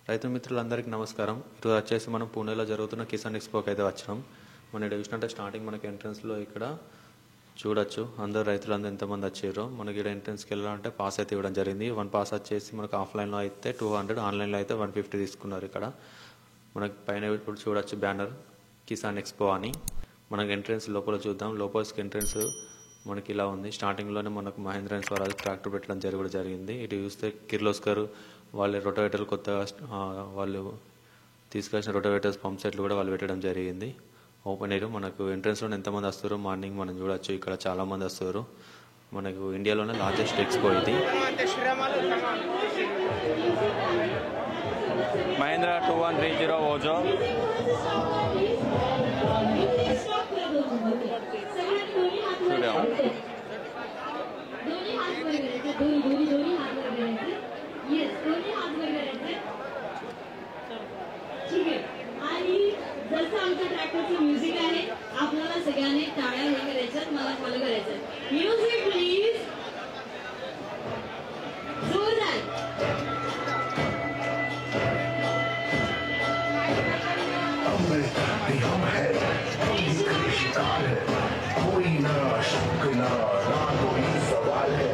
రైతు మిత్రులందరికీ నమస్కారం. ఈరోజు వచ్చేసి మనం పూణేలో జరుగుతున్న కిసాన్ ఎక్స్పోకి అయితే వచ్చినాం. మనం ఇక్కడ చూసినట్టే స్టార్టింగ్ మనకి ఎంట్రన్స్లో ఇక్కడ చూడొచ్చు అందరు రైతులందరూ ఎంతమంది వచ్చారో. మనకి ఇక్కడ ఎంట్రన్స్కి వెళ్ళాలంటే పాస్ అయితే ఇవ్వడం జరిగింది. వన్ పాస్ వచ్చేసి మనకు ఆఫ్లైన్లో అయితే 200, ఆన్లైన్లో అయితే 150 తీసుకున్నారు. ఇక్కడ మనకి పైన ఇప్పుడు చూడొచ్చు బ్యానర్ కిసాన్ ఎక్స్పో అని. మనకి ఎంట్రన్స్ లోపల చూద్దాం. లోపలికి ఎంట్రన్స్ మనకి ఇలా ఉంది. స్టార్టింగ్లోనే మనకు మహేంద్ర అండ్ స్వరాజ్ ట్రాక్టర్ పెట్టడం జరిగింది. ఇటు చూస్తే కిర్లోస్కర్ వాళ్ళ రొటోవేటర్లు కొత్తగా వాళ్ళు తీసుకొచ్చిన రొటోవేటర్స్ పంప్ సెట్లు కూడా వాళ్ళు పెట్టడం జరిగింది. ఓపెన్ ఎయిర్ మనకు ఎంట్రన్స్లో ఎంతమంది వస్తారు మార్నింగ్ మనం చూడొచ్చు. ఇక్కడ చాలామంది వస్తారు. మనకు ఇండియాలోనే లార్జెస్ట్ ఎక్స్పో ఇది. మహేంద్ర 2130 ఓజో जसं आमच्या ट्रॅक्टरचं म्युझिक आहे आपल्याला सगळ्यांनी टाळ्या हे करायचं मला फॉलो करायचं. म्युझिक प्लीज जोरदार. हम है कोई ना शक ना कोई सवाल है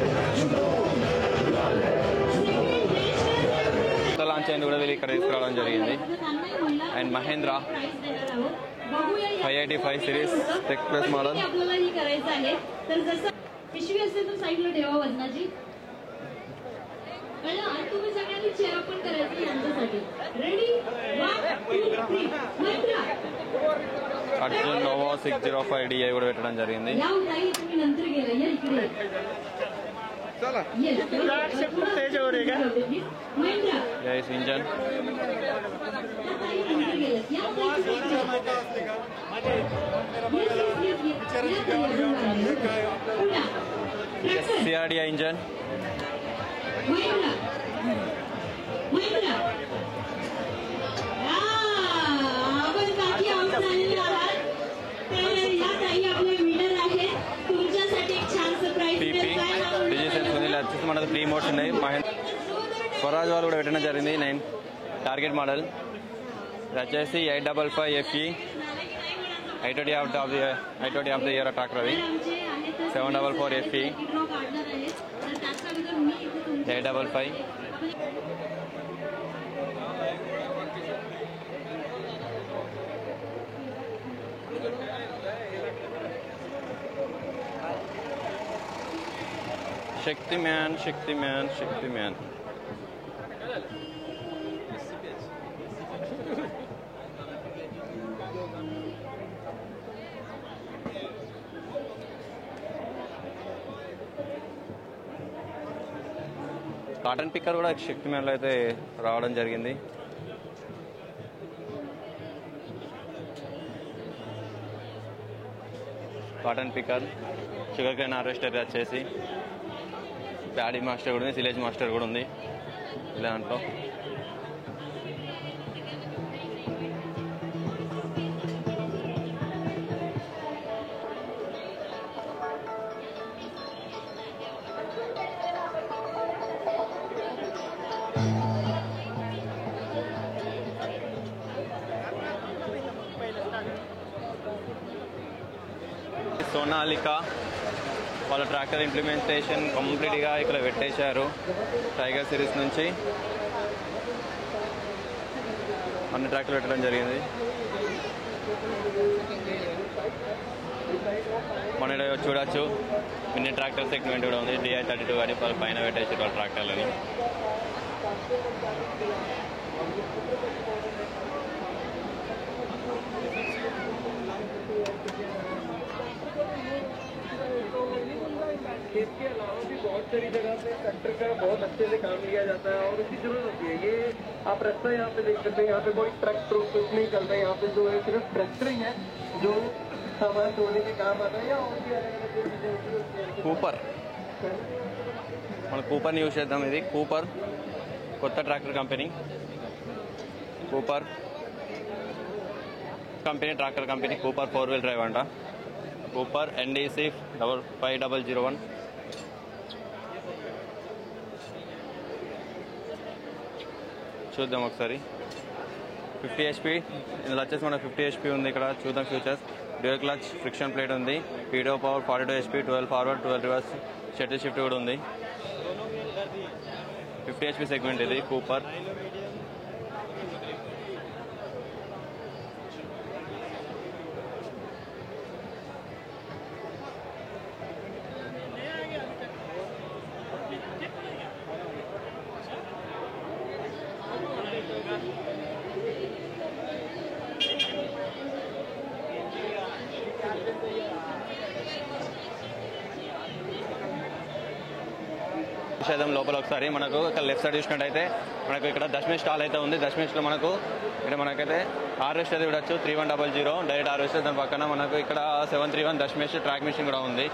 లాంచ్ అయింది కూడా వీళ్ళు ఇక్కడ తీసుకురావడం జరిగింది. And Mahindra 585 series tech plus model. आपल्याला ही करायचं आहे तर जसं पिशवी असेल तर साईडला ठेवा वजनाची. आणि आज तुम्ही सगळ्यांनी चेअर पण करायचं यांच्यासाठी. Ready 1 2 3 Mahendra Arjun novo 605 DI కూడా పెట్టడం జరిగింది. या ताई तुम्ही नंतर गेला या इकडे चला ये तेज हो रे का महेंद्र या इस इंजन CRDI इंजन మనకు ప్రీ మోడ్స్ ఉన్నాయి. స్వరాజ్ వాళ్ళు కూడా పెట్టడం జరిగింది. 9 టార్గెట్ మోడల్. ఇది వచ్చేసి 855 FE 820 of the year tractor. అది 744 FE 855. శక్తిమ్యాన్ శక్తిమ్యాన్ శక్తిమ్యాన్ కాటన్ పిక్కర్ కూడా శక్తిమ్యాన్లో అయితే రావడం జరిగింది. Cotton picker, sugar cane harvester వచ్చేసి ప్యాడీ మాస్టర్ కూడా ఉంది, సిలేజ్ మాస్టర్ కూడా ఉంది దాంట్లో. సోనాలికా వాళ్ళ ట్రాక్టర్ ఇంప్లిమెంటేషన్ కంప్లీట్గా ఇక్కడ పెట్టేశారు. టైగర్ సిరీస్ నుంచి అన్ని ట్రాక్టర్లు పెట్టడం జరిగింది. మన చూడొచ్చు మినీ ట్రాక్టర్ సెగ్మెంట్ కూడా ఉంది. DI 32 గాడి పైన పెట్టేసి వాళ్ళ ట్రాక్టర్లని. इसके अलावा भी बहुत सारी जगह पे ट्रैक्टर का बहुत अच्छे से काम किया जाता है और उसकी जरूरत होती है. ये आप रास्ता यहाँ पे देख सकते हैं. यहाँ पे कोई ट्रक कुछ नहीं चलता है. यहाँ पे जो है सिर्फ ट्रैक्टर ही है जो सामान ढोने के काम आता है या और भी अलग अलग चीजें. కూపర్ మన కూపర్ని యూజ్ చేద్దాం. ఇది కూపర్ కొత్త tractor company. Cooper company tractor company Cooper 4-wheel drive అంట. Cooper NDC 5001. చూద్దాం ఒకసారి. 50 HP ఇందులో వచ్చేసి మనకు 50 HP ఉంది. ఇక్కడ చూద్దాం features. Dual clutch, friction plate ఉంది, PTO power 42 HP, 12 forward 12 reverse, shuttle shift కూడా ఉంది. 50 HP సెగ్మెంట్ ఇది కూపర్. చూసేద్దాం లోపల ఒకసారి. మనకు ఇక్కడ లెఫ్ట్ సైడ్ చూసినట్టయితే మనకు ఇక్కడ దశమి స్టాల్ అయితే ఉంది. దశమిలో మనకు ఇక్కడ మనకైతే ఆర్ఎస్ట్ అయితే చూడొచ్చు 3100 డైరెక్ట్ ఆర్ఎస్ట్. దాని పక్కన మనకు ఇక్కడ 731 దశమిష్ ట్రాక్ మిషన్ కూడా ఉంది.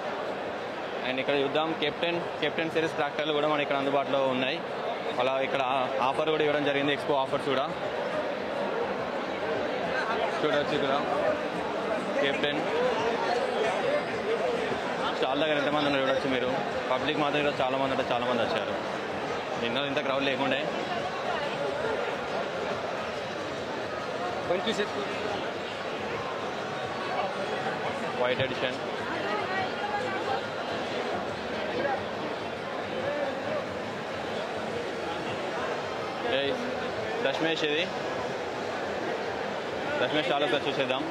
అండ్ ఇక్కడ చూద్దాం కెప్టెన్ సిరీస్ ట్రాక్టర్లు కూడా మనకి ఇక్కడ అందుబాటులో ఉన్నాయి. అలా ఇక్కడ ఆఫర్ కూడా ఇవ్వడం జరిగింది, ఎక్స్పో ఆఫర్స్ కూడా చూడవచ్చు. ఇక్కడ కెప్టెన్ స్టాల్ దగ్గర ఎంతమంది ఉన్నారు చూడొచ్చు మీరు. పబ్లిక్ మాత్రం ఈరోజు చాలా మంది వచ్చారు. నిన్న ఇంత క్రౌడ్ లేకుండే. White edition Dashmesh. ఇది దశమేష్ స్టాల్ ఒకసారి చూసేద్దాం.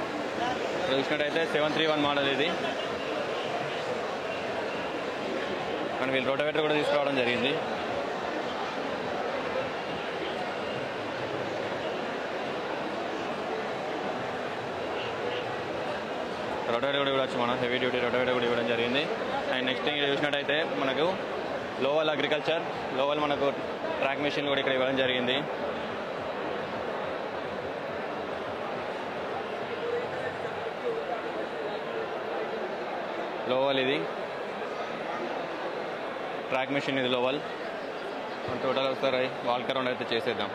చూసినట్టయితే 731 మోడల్ ఇది. మనం వీళ్ళు రోటోవేటర్ కూడా తీసుకురావడం జరిగింది. రోటోవేటర్ కూడా ఇవ్వచ్చు, మనం హెవీ డ్యూటీ రోటోవేటర్ కూడా ఇవ్వడం జరిగింది. అండ్ నెక్స్ట్ థింగ్ చూసినట్టయితే మనకు లోవల్ అగ్రికల్చర్, లోవల్ మనకు ట్రాక్ మెషిన్ కూడా ఇక్కడ ఇవ్వడం జరిగింది. లోవల్ ఇది ట్రాక్ మెషిన్, ఇది లోవల్. టోటల్ ఒకసారి వాల్క్ అరౌండ్ అయితే చేసేద్దాం.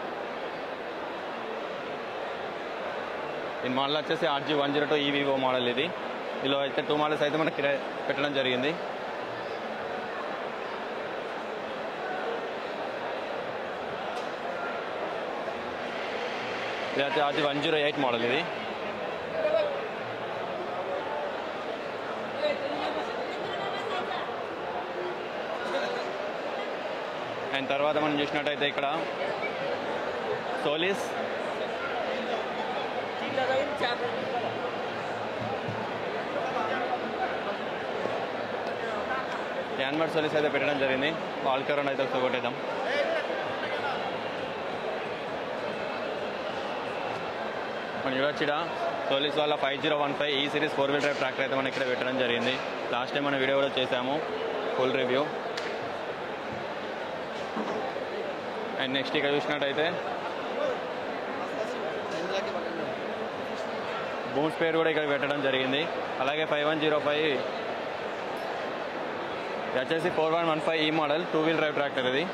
ఈ మోడల్ వచ్చేసి RG102 EVO మోడల్ ఇది. ఇందులో అయితే 2 మోడల్స్ అయితే మనకి పెట్టడం జరిగింది. ఇది అయితే RG108 మోడల్ ఇది. అండ్ తర్వాత మనం చూసినట్టయితే ఇక్కడ సోలిస్ యాన్మర్ సోలిస్ అయితే పెట్టడం జరిగింది. వాల్క్ అరౌండ్ అయితే ఒకసారి కొట్టేద్దాం. మనం చూడొచ్చు ఇక్కడ సోలిస్ వాళ్ళ 5015 ఈ సిరీస్ 4-wheel drive ట్రాక్టర్ అయితే మనం ఇక్కడ పెట్టడం జరిగింది. లాస్ట్ టైం మనం వీడియో కూడా చేసాము, ఫుల్ రివ్యూ. అండ్ నెక్స్ట్ ఇక్కడ చూసినట్టయితే బూమ్ స్పేర్ కూడా ఇక్కడ పెట్టడం జరిగింది. అలాగే 5105 వచ్చేసి 4115 ఈ మోడల్ 2-wheel drive ట్రాక్టర్ ఇది.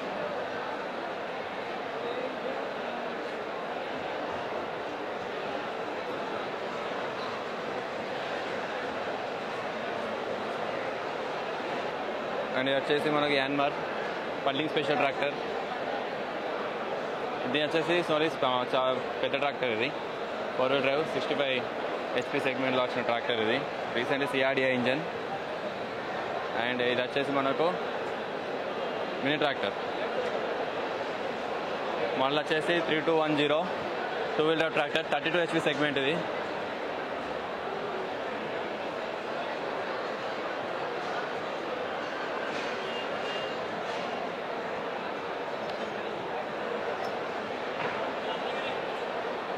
అండ్ ఇది వచ్చేసి మనకి యాన్మార్ పండింగ్ స్పెషల్ ట్రాక్టర్. ఇది వచ్చేసి సోలిస్ పెద్ద ట్రాక్టర్ ఇది, 4-wheel drive 65 HP సెగ్మెంట్లో వచ్చిన ట్రాక్టర్ ఇది. Recently CRDI engine. అండ్ ఇది వచ్చేసి మనకు మినీ ట్రాక్టర్ మోడల్ వచ్చేసి 3210 2-wheel drive tractor 32 HP segment ఇది.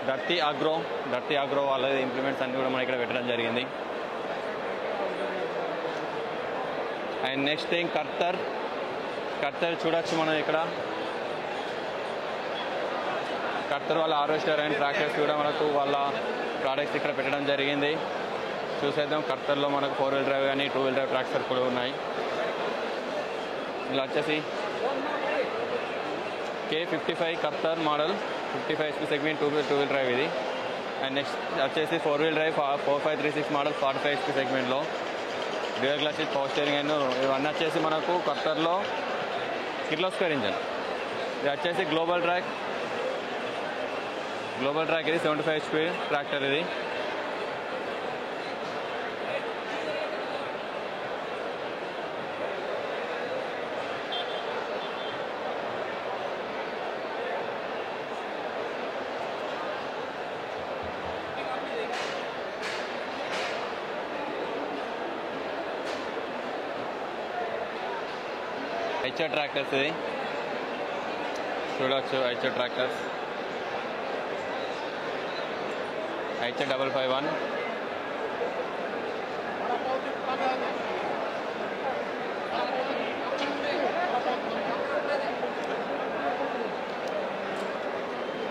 డర్టీ ఆగ్రో వాళ్ళ ఇంప్లిమెంట్స్ అన్నీ కూడా మనం ఇక్కడ పెట్టడం జరిగింది. అండ్ నెక్స్ట్ థింగ్ కర్తర్ చూడొచ్చు మనం ఇక్కడ. కర్తర్ వాళ్ళ హార్వెస్టర్ అండ్ ట్రాక్టర్స్ కూడా మనకు వాళ్ళ ప్రోడక్ట్స్ ఇక్కడ పెట్టడం జరిగింది. చూసేద్దాం. కర్తర్లో మనకు 4-wheel drive కానీ 2-wheel drive ట్రాక్టర్స్ కూడా ఉన్నాయి. ఇలా వచ్చేసి K55 Kartar model 55 HP segment 2-wheel drive ఇది. అండ్ నెక్స్ట్ వచ్చేసి 4-wheel drive 4536 మోడల్ 45 HP సెగ్మెంట్లో dual clutch power steering and ఇవన్నీ వచ్చేసి మనకు కర్తర్లో కిర్లోస్కర్ ఇంజన్. ఇది వచ్చేసి గ్లోబల్ ట్రాక్ గ్లోబల్ ట్రాక్ ఇది 75 HP ట్రాక్టర్ ఇది. హెచ్ఆర్ ట్రాక్టర్స్ ఇది చూడవచ్చు. HR tractors HR 551.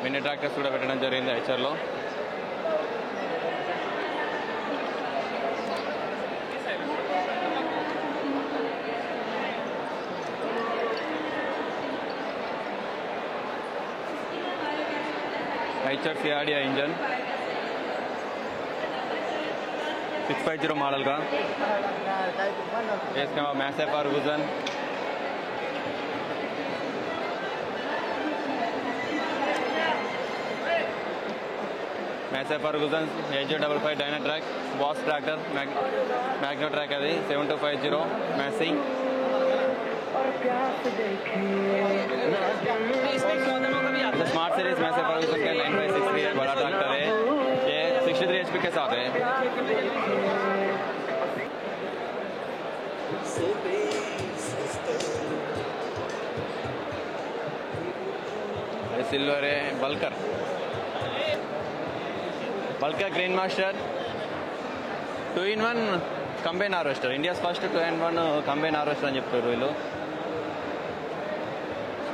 Mini tractors కూడా పెట్టడం జరిగింది హెచ్ఆర్లో. హెచ్ఆర్ సిఆర్డిఐ ఇంజన్ 650 मॉडल का. इसके बाद Massey Ferguson, Massey Ferguson AJ55 Dyna track, Boss tractor, Magno track అది 7250 Massey. Smart series Massey Ferguson का 9563 है, बड़ा ट्रैक्टर है. ये 63 HP के साथ है. सिल्वर है. Bulker green master 2-in-1 combine harvester. India's first 2-in-1 combine harvester అని చెప్తారు వీళ్ళు.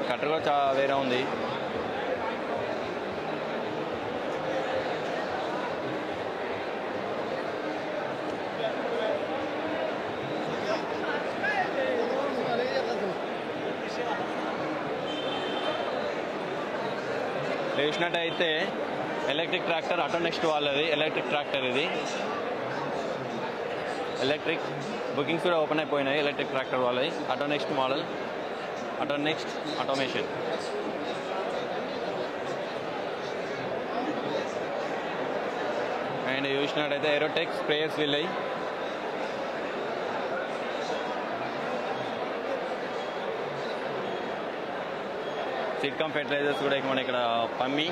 కట్టర్ కూడా చాలా వేరే ఉంది. చూసినట్టయితే ఎలక్ట్రిక్ ట్రాక్టర్ ఆటో నెక్స్ట్ వాళ్ళది ఎలక్ట్రిక్ ట్రాక్టర్ ఇది. ఎలక్ట్రిక్ బుకింగ్స్ కూడా ఓపెన్ అయిపోయినాయి. ఎలక్ట్రిక్ ట్రాక్టర్ వాళ్ళది auto next model, auto next automation. And చూసినట్టయితే ఏరోటెక్ స్ప్రేయర్స్ వీళ్ళవి. సిట్కామ్ ఫెర్టిలైజర్స్ కూడా మన ఇక్కడ Pammi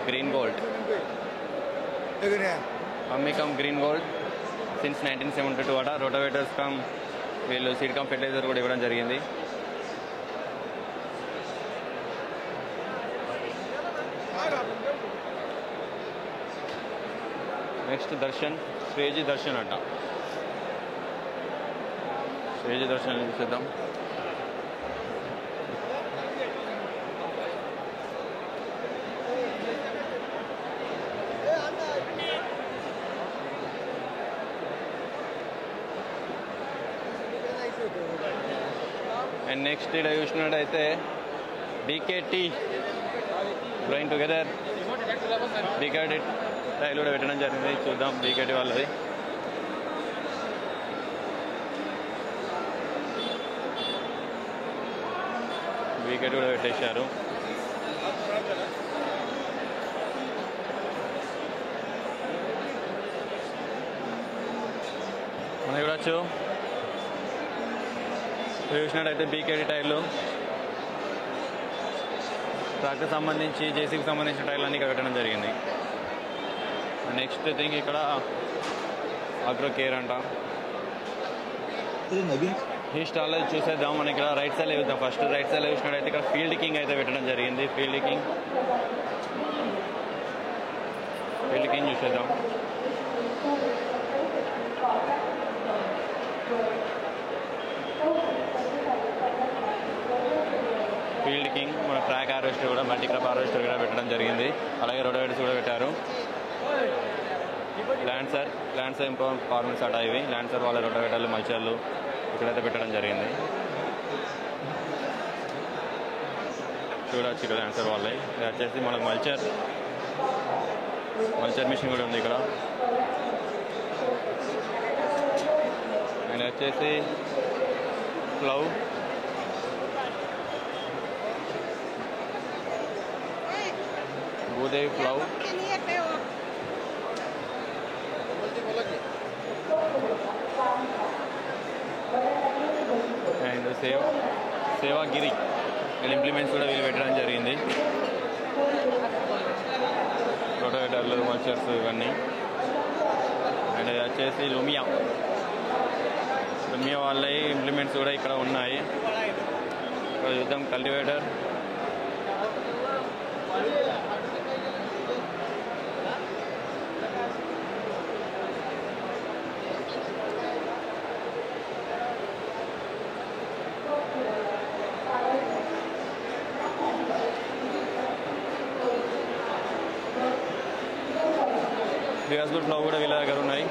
green gold, Pammi cum green gold since 1972 అట. రోటోవేటర్స్ కమ్ వీళ్ళు సిట్కామ్ ఫెర్టిలైజర్ కూడా ఇవ్వడం జరిగింది. నెక్స్ట్ దర్శన్, స్వేజీ దర్శన్ అంట. స్వేజీ దర్శన్ చూద్దాం. అండ్ నెక్స్ట్ ఇక్కడ చూసినట్టయితే BKT growing together, BKT tyre కూడా పెట్టడం జరిగింది. చూద్దాం బీకేటీ వాళ్ళది. బీకేటీ కూడా పెట్టేశారు. మనం చూడవచ్చు. చూసినట్టయితే బీకేటీ టైర్లు ట్రాక్టర్ సంబంధించి జేసీకి సంబంధించిన టైర్లు అన్నీ ఇక్కడ పెట్టడం జరిగింది. నెక్స్ట్ థింగ్ ఇక్కడ అగ్రో కేర్ అంట. ఈ స్టాల్లో చూసేద్దాం. మనం ఇక్కడ రైట్ సైడ్ చూద్దాం. ఫస్ట్ రైట్ సైడ్ చూసినట్టయితే ఇక్కడ ఫీల్డ్ కింగ్ అయితే పెట్టడం జరిగింది. ఫీల్డ్ కింగ్ చూసేద్దాం. ఫీల్డ్ కింగ్ మన ట్రాక్ హార్వెస్టర్ కూడా, మల్టీ క్రాప్ హార్వెస్టర్ కూడా పెట్టడం జరిగింది. అలాగే రోటోవేటర్స్ కూడా పెట్టారు. ల్యాండ్సర్ ఇంపవర్ ఫార్మర్స్ అట. ఇవి ల్యాండ్సర్ వాళ్ళ రోటోవేటర్లు, మల్చర్లు ఇక్కడైతే పెట్టడం జరిగింది. చూడవచ్చు ఇక్కడ ల్యాండ్సర్ వాళ్ళే. ఇది వచ్చేసి మనకు మల్చర్ మిషన్ కూడా ఉంది ఇక్కడ. అండ్ వచ్చేసి ప్లౌ, భూదేవి ప్లవ్ అండ్ సేవాగిరి వీళ్ళ ఇంప్లిమెంట్స్ కూడా వీళ్ళు పెట్టడం జరిగింది. రొటవేటర్లు, మల్చర్స్ ఇవన్నీ. అండ్ ఇది వచ్చేసి లుమియా వాళ్ళ ఇంప్లిమెంట్స్ కూడా ఇక్కడ ఉన్నాయి. ఇక్కడ చూద్దాం కల్టివేటర్, రివర్సిబుల్ ఫ్లో కూడా వీళ్ళ దగ్గర ఉన్నాయి.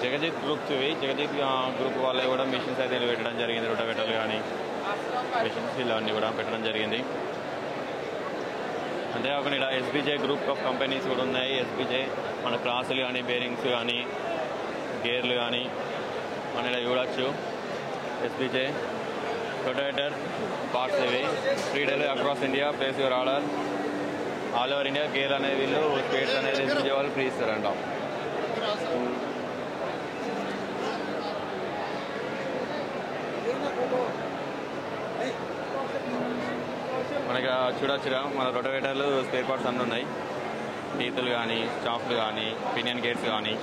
జగజిత్ గ్రూప్ వాళ్ళే కూడా మిషన్స్ అయితే పెట్టడం జరిగింది. రొటవేటర్లు కానీ మిషన్స్ ఇవన్నీ కూడా పెట్టడం జరిగింది. అంతేకాకుండా ఇలా ఎస్బీజే గ్రూప్ ఆఫ్ కంపెనీస్ కూడా ఉన్నాయి. ఎస్బీజే మన క్రాసులు కానీ, బేరింగ్స్ కానీ, గేర్లు కానీ మన ఇలా చూడవచ్చు. ఎస్బీజే రొటవేటర్ పార్ట్స్ ఇవి. Free delivery across India, place your order. All over India gear అనేది వీళ్ళు, స్పేర్స్ అనేది ఎస్బీజే వాళ్ళు ఫ్రీ ఇస్తారంట. మనకి చూడొచ్చుగా మన రొటవేటర్లు స్పేర్ పార్ట్స్ అన్నీ ఉన్నాయి. టీతులు కానీ, స్టాఫ్లు కానీ, పినియన్ గేట్స్ కానీ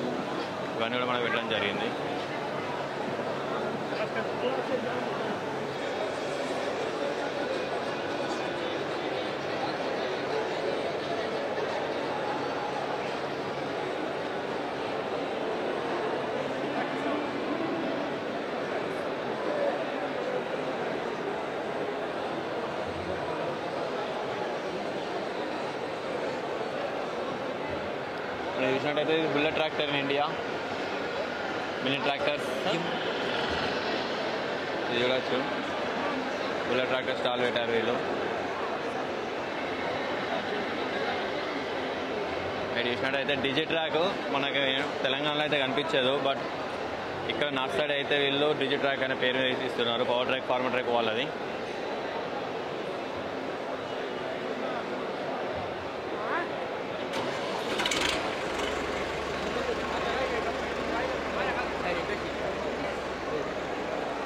ఇవన్నీ కూడా మనకు పెట్టడం జరిగింది. చూసినట్టయితే bullet tractor in India, mini tractors ఇది చూడవచ్చు. బుల్లెట్ ట్రాక్టర్ స్టాల్ పెట్టారు వీళ్ళు. ఇది చూసినట్టయితే డిజిట్రాక్ మనకి తెలంగాణలో అయితే కనిపించదు, బట్ ఇక్కడ నార్త్ సైడ్ అయితే వీళ్ళు డిజిట్రాక్ అనే పేరు ఇస్తున్నారు. పవర్ ట్రాక్, ఫార్మర్ ట్రాక్ వాళ్ళది.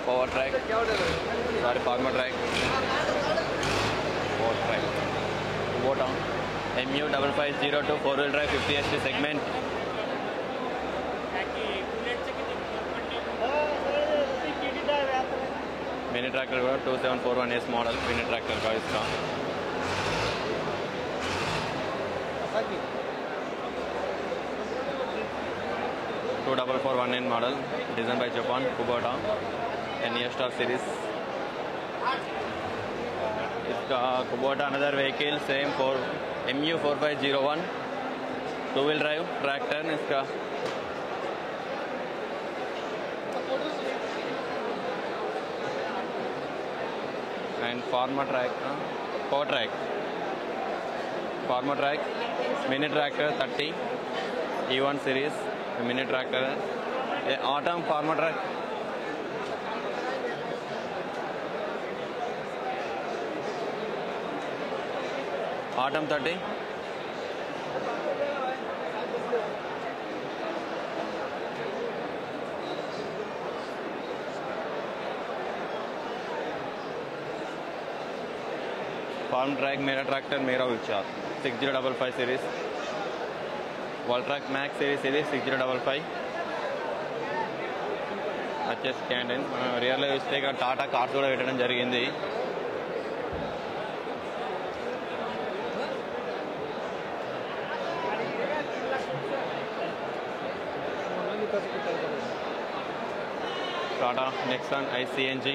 Powertrac, sorry Farmtrac, Powertrac, Kubota MU5502 4-wheel drive 50 HP segment. Mini tractor 2741S model mini tractor का इसका 2441N model design by Japan Kubota NE Star series. इसका Kubota another vehicle same for MU4501 2-wheel drive tractor. इसका and Farmtrac Powertrac Farmtrac mini tractor 30 E1 series mini tractor Atom Farmtrac Atom 30 farm track मेरा tractor मेरा विचार 6055 series wall track max series 6055 अच्छे कैंडन real చూస్తే Tata cars కూడా పెట్టడం జరిగింది. Tata Nexon ICNG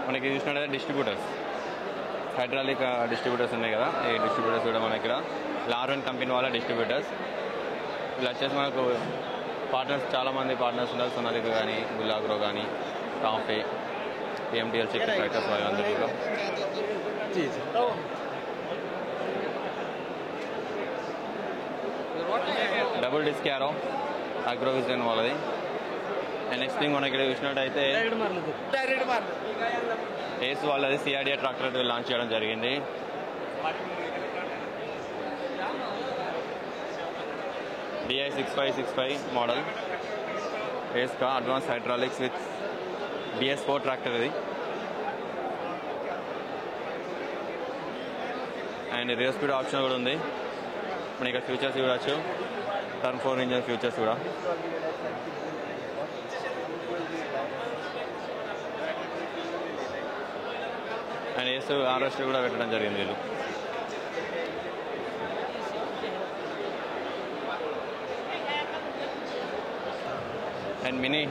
మనకి చూసినట్లయితే డిస్ట్రిబ్యూటర్స్ హైడ్రాలిక్ డిస్ట్రిబ్యూటర్స్ ఉన్నాయి కదా, ఈ డిస్ట్రిబ్యూటర్స్ కూడా మనకి ఇక్కడ లార్వెన్ కంపెనీ వాళ్ళ డిస్ట్రిబ్యూటర్స్. ఇలా వచ్చేసి మనకు పార్ట్నర్స్ చాలామంది పార్ట్నర్స్ ఉన్నారు. సొనాలికా కానీ, బుల్లాగ్రో కానీ, కాఫే, PMTL చిక్కి ట్రాక్టర్స్ అందరూ కూడా. డబుల్ డిస్క్ యారో అగ్రోవిజన్ వాళ్ళది. అండ్ నెక్స్ట్ థింగ్ మనం ఇక్కడ చూసినట్టయితే ఏస్ వాళ్ళది CRDA ట్రాక్టర్ లాంచ్ చేయడం జరిగింది. DI 6565 మోడల్ ఏస్కా advance hydraulics with BS4 tractor ఇది. అండ్ రియర్ స్పీడ్ ఆప్షన్ కూడా ఉంది. మనం ఇక్కడ ఫ్యూచర్స్ చూడవచ్చు. టర్న్ 4 ఇంజన్ ఫ్యూచర్స్ కూడా. అండ్ ఏసు RS కూడా పెట్టడం జరిగింది వీళ్ళు. అండ్ మినీ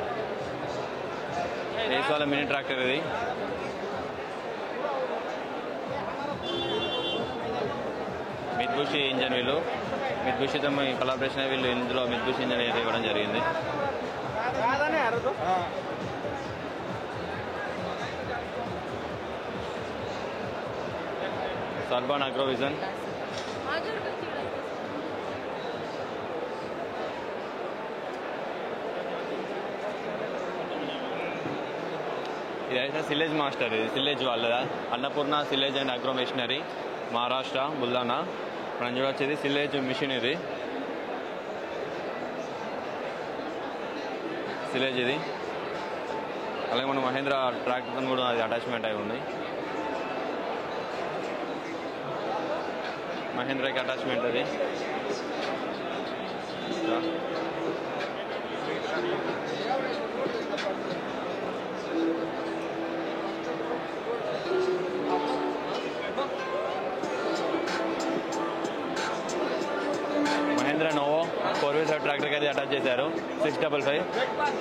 ఏసు వాళ్ళ మినీ ట్రాక్టర్ ఇది. మిత్బుషి ఇంజన్ వీళ్ళు. మిత్బుషితో కొలాబరేషన్ వీళ్ళు ఇందులో మిత్బుషి ఇంజన్ అయితే ఇవ్వడం జరిగింది. సర్బాన్ అగ్రోవిజన్. ఇదైతే సిలేజ్ మాస్టర్. ఇది సిలేజ్ వాళ్ళదా, Annapurna silage and agro machinery, Maharashtra, Buldhana. మనం చూడొచ్చు ఇది సిలేజ్ మిషన్. ఇది సిలేజ్ ఇది. అలాగే మన మహేంద్ర ట్రాక్టర్తో కూడా అది అటాచ్మెంట్ అయి ఉంది. మహేంద్రకి అటాచ్మెంట్ అది. మహేంద్ర నోవో 4-wheeler ట్రాక్టర్కి అయితే అటాచ్ చేశారు 655.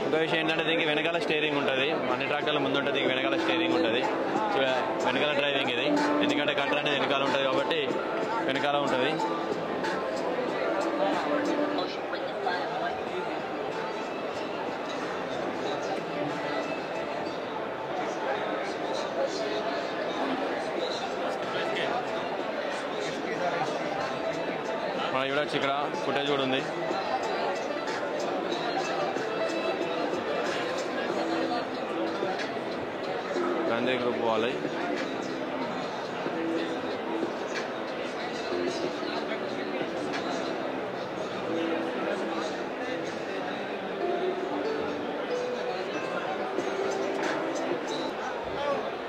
ఇంకో విషయం ఏంటంటే దీనికి వెనకాల స్టీరింగ్ ఉంటుంది. అన్ని ట్రాక్టర్ల ముందు ఉంటుంది, దీనికి వెనకాల స్టీరింగ్ ఉంటుంది. వెనకాల డ్రైవింగ్ ఇది. ఎందుకంటే కట్టర్ అనేది వెనకాల ఉంటుంది కాబట్టి వెనకాల ఉంటుంది. మనం చూడొచ్చు ఇక్కడ ఫుటేజ్ కూడా ఉంది. గాంధీ గ్రూప్ వాళ్ళది.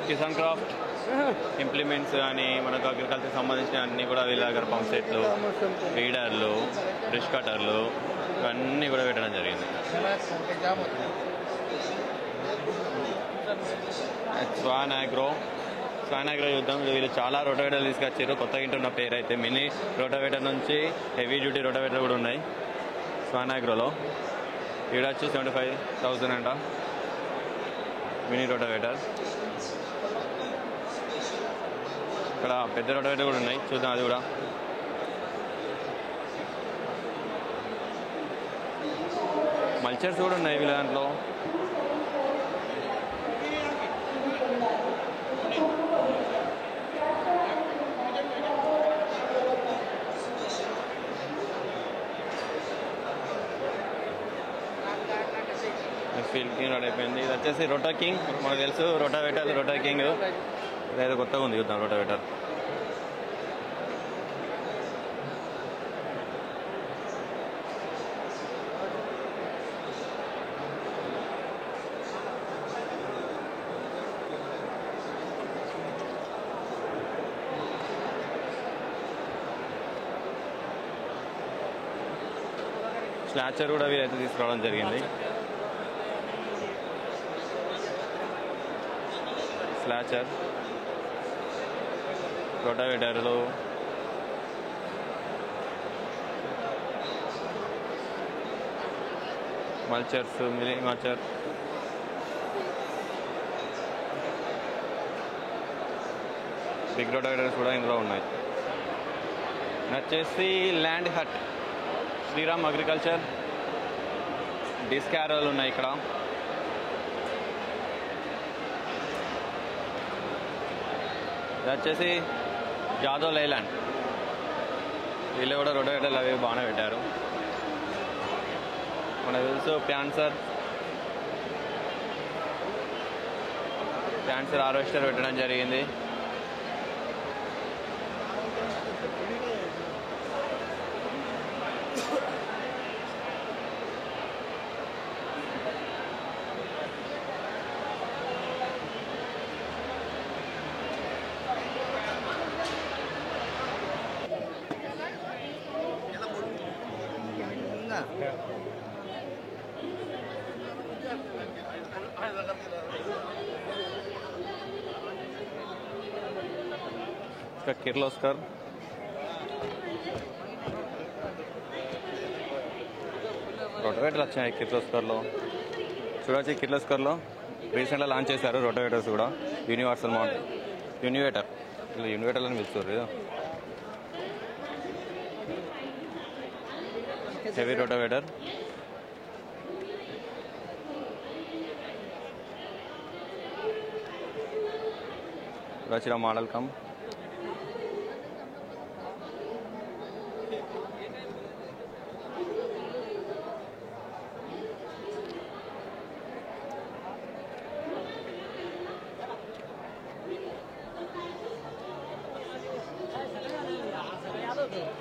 కిసాన్ క్రాఫ్ట్ ఇంప్లిమెంట్స్ కానీ మనకు అగ్రికల్చర్ సంబంధించిన అన్నీ కూడా వీళ్ళ దగ్గర పంప్ సెట్లు, వీడర్లు, బ్రిష్ కటర్లు ఇవన్నీ కూడా పెట్టడం జరిగింది. స్వాన్ ఆగ్రో చూద్దాం. వీళ్ళు చాలా రోటోవేటర్లు తీసుకొచ్చారు. కొత్తగా ఇంటున్న పేరు అయితే మినీ రోటోవేటర్ నుంచి హెవీ డ్యూటీ రోటోవేటర్ కూడా ఉన్నాయి స్వాన్ ఆగ్రోలో. వీడు వచ్చి 75,000 అంట మినీ రోటోవేటర్. ఇక్కడ పెద్ద రోటోవేటర్ కూడా ఉన్నాయి, చూద్దాం అది కూడా. మల్చర్స్ కూడా ఉన్నాయి వీళ్ళ దాంట్లో. ఫీల్డ్ కింగ్ రోడ్ అయిపోయింది. ఇది వచ్చేసి రోటా కింగ్. మనకు తెలుసు రోటావేటర్, రోటా కింగ్. ఇదైతే కొత్తగా ఉంది, చూద్దాం రోటావేటర్. స్లాచర్ కూడా వీరైతే తీసుకురావడం జరిగింది. స్లాచర్, రోటావేటర్లు, mulchers, mini mulcher, big rotavators కూడా ఇందులో ఉన్నాయి. వచ్చేసి land hut, Shriram agriculture disc యారోలు ఉన్నాయి ఇక్కడ. ఇది వచ్చేసి జాదో లైలాండ్. వీళ్ళు కూడా రొటోవేటర్లు అవి బాగానే పెట్టారు. మనకు తెలుసు ప్యాన్సర్ హార్వెస్టర్ పెట్టడం జరిగింది. इसका किर्लोस्कर రోటోవేటర్ వచ్చాయి. కిర్లోస్కర్లో చూడవచ్చు. కిర్లోస్కర్లో రీసెంట్గా లాంచ్ చేశారు రోటోవేటర్స్ కూడా. యూనివర్సల్ మౌంట్ యూనివేటర్, ఇలా యూనివేటర్లు అని పిలుస్తారు. Heavy rotavator. వచ్చిన మోడల్ కమ్